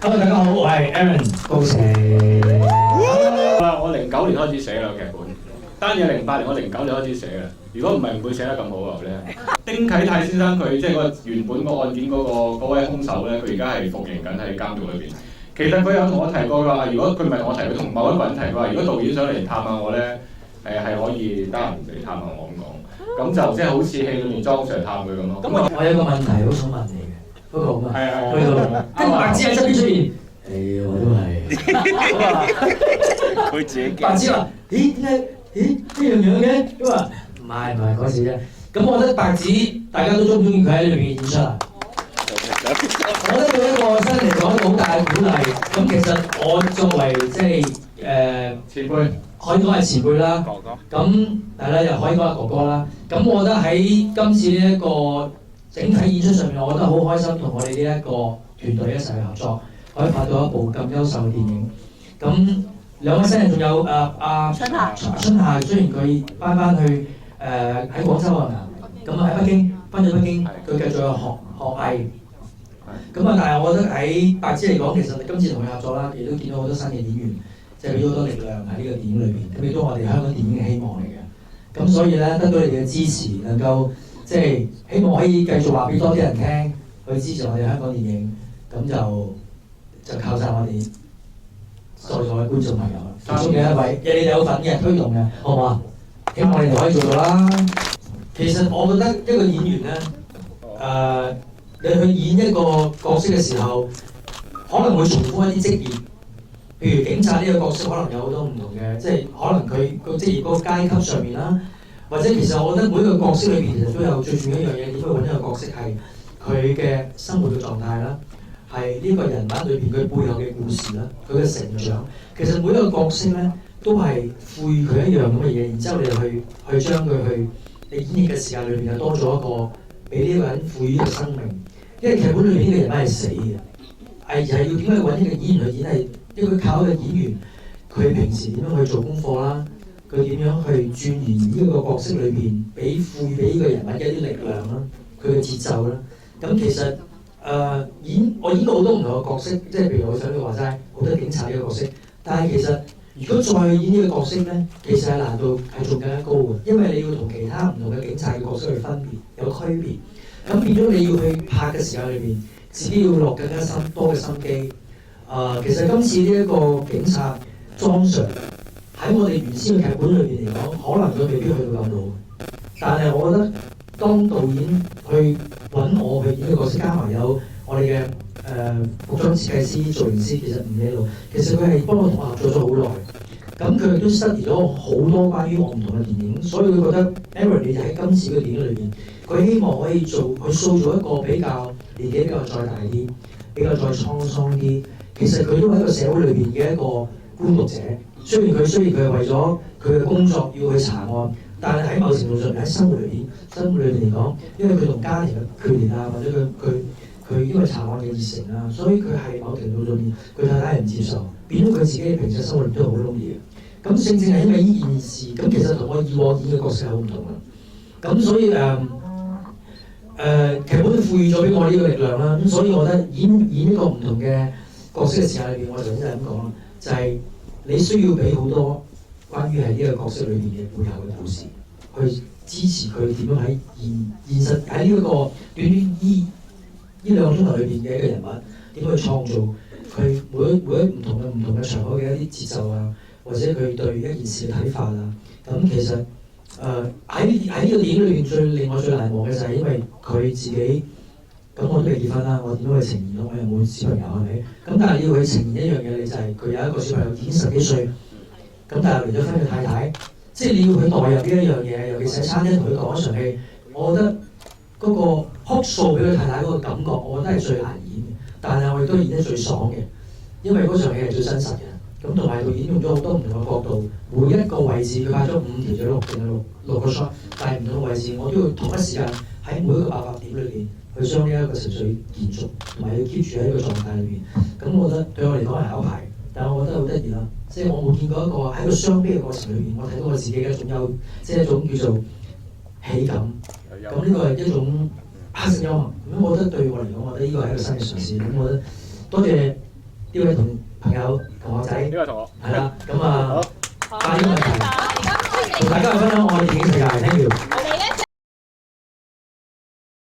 Hello， 大家好，我係 Aaron 高成。我09年開始寫啦劇本，單嘢08年，我09年開始寫啦。如果唔係唔會寫得咁好啊咧。丁啟泰先生佢即係個原本個案件嗰位兇手咧，佢而家係服刑緊喺監獄裏邊。其實佢有同我提過㗎，如果佢唔係同我提，佢同某一個人提過話，如果導演想嚟探下我咧，係可以得閒嚟探下我咁講。咁就即係好似戲裏面莊 Sir 探佢咁咯。咁我有個問題好想問你嘅，嗰個咁啊，去到跟白紙喺側邊出現，我都係。佢自己白紙話：咦點解？咦呢樣樣嘅？咁話唔係講笑啫。咁我覺得白紙大家都中唔中意佢喺裏面嘅演出啊？我覺得對一個新嚟講一個好大嘅鼓勵。咁其實我作為即係前輩，可以講係前輩啦。咁係啦，又可以講係哥哥啦。咁我覺得喺今次呢一個整體演出上面，我覺得好開心，同我哋呢一個團隊一齊合作，可以拍到一部咁優秀嘅電影。咁兩位新人仲有春夏，雖然佢翻去喺廣州啊，咁喺北京翻咗北京，佢繼續學藝。咁啊，但係我覺得喺白紙嚟講，其實今次同佢合作啦，亦都見到好多新嘅演員，即係俾咗好多力量喺呢個電影裏邊，咁亦都我哋香港電影嘅希望嚟嘅。咁所以咧，得到你哋嘅支持，能夠即係希望可以繼續話俾多啲人聽，去支持我哋香港電影，咁就靠晒我哋在座嘅觀眾朋友啦。其中嘅一位，你哋有份嘅推動嘅，好唔好啊？希望你哋可以做到啦。其實我覺得一個演員咧，你去演一個角色嘅時候，可能會重複一啲職業，譬如警察呢個角色，可能有好多唔同嘅，即係可能佢個職業嗰個階級上面啦，或者其實我覺得每一個角色裏邊其實都有最重要一樣嘢，點去揾一個角色係佢嘅生活嘅狀態啦，係呢個人物裏邊佢背後嘅故事啦，佢嘅成長。其實每一個角色咧都係賦予佢一樣咁嘅嘢，然之後你就去將佢去你演繹嘅時間裏邊又多咗一個俾呢個人賦予呢個生命。因為劇本裏邊呢個人物係死嘅，係要點樣揾呢個演員去演係，因為靠一個演員佢平時點樣去做功課啦，佢點樣去鑽研呢個角色裏邊，賦予俾呢個人物嘅一啲力量啦，佢嘅節奏啦。咁其實我演過好多唔同嘅角色，即係譬如我想你話齋好多警察呢個角色，但係其實如果再演呢個角色咧，其實係難度係仲更加高嘅，因為你要同其他唔同嘅警察嘅角色去分別，有區別。咁變咗你要去拍嘅時間裏邊，自己要落更加多嘅心機。其實今次呢一個警察莊 Sir 喺我哋原先嘅劇本裏邊嚟講，可能佢未必去到咁好。但係我覺得當導演去揾我去演呢個角色，加埋有我哋嘅服裝設計師、造型師，其實吳野路，其實佢係幫我同我合作咗好耐。咁佢亦都 study 咗好多關於我唔同嘅電影，所以佢覺得 Aaron 你就喺今次嘅電影裏邊，佢希望可以佢塑造一個比較年紀比較再大啲、比較再滄桑啲。其實佢都係一個社會裏邊嘅一個觀讀者。雖然佢係為咗佢嘅工作要去查案，但係喺某程度上喺生活裏邊嚟講，因為佢同家庭嘅決裂啊，或者佢因為查案嘅熱誠啊，所以佢係某程度上面佢太太係唔接受，變咗佢自己平時生活都係好 lonely 嘅。咁正係因為呢件事，咁其實同我以往演嘅角色係好唔同啦。咁所以劇本賦予咗俾我呢個力量啦。咁所以我覺得演呢個唔同嘅角色嘅時間裏邊，我就真係咁講啦，就係你需要俾好多關於係呢個角色裏邊嘅背後嘅故事，去支持佢點樣喺現實喺呢一個短呢2個鐘頭裏邊嘅一個人物，點樣去創造佢每一唔同嘅場口嘅一啲節奏啊，或者佢對一件事嘅睇法啊。咁其實喺呢個電影裏邊令我最難忘嘅就係因為佢自己，咁我都未結婚啦，我點樣去呈現咯？我又冇小朋友係咪？咁但係要佢呈現一樣嘢，你就係佢有一個小朋友已經10幾歲，咁但係離咗婚嘅太太，即係你要佢代入呢一樣嘢，尤其是喺餐廳同佢講一場戲，我覺得嗰個哭訴俾佢太太嗰個感覺，我覺得係最難演嘅。但係我亦都演得最爽嘅，因為嗰場戲係最真實嘅。咁同埋導演用咗好多唔同嘅角度，每一個位置佢拍咗5條咗6個 shot， 但係唔同嘅位置我都要同一時間喺每一個爆發點裏邊去將呢一個情緒延續，同埋要 keep 住喺呢個狀態裏邊。咁我覺得對我嚟講係考牌，但係我覺得好得意啦。即係我冇見過一個喺個傷悲嘅過程裏邊，我睇到我自己嘅一種即係一種叫做喜感。咁呢個係一種黑色幽默。咁我覺得對我嚟講，我覺得呢個係一個新嘅嘗試。咁我覺得多謝呢位朋友同學仔呢位同學係啦，咁啊，好發呢個問題，同大家去分享我哋自己